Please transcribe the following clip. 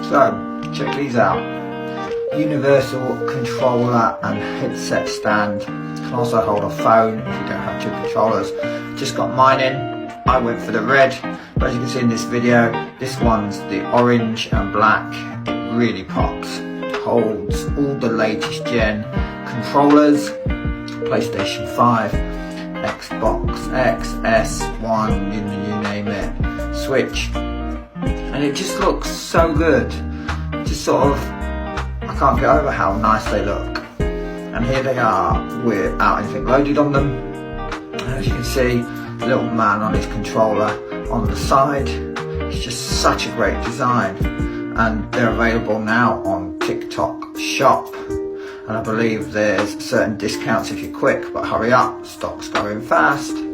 So, check these out. Universal controller and headset stand. Can also hold a phone if you don't have two controllers. Just got mine in. I went for the red, but as you can see in this video, this one's the orange and black. It really pops. Holds all the latest gen controllers, PlayStation 5, Xbox X, S1, you name it, Switch, and it just looks so good. Just sort of, I can't get over how nice they look. And here they are without anything loaded on them. And as you can see, the little man on his controller on the side. It's just such a great design, and they're available now on TikTok Shop. And I believe there's certain discounts if you're quick, but hurry up, stock's going fast.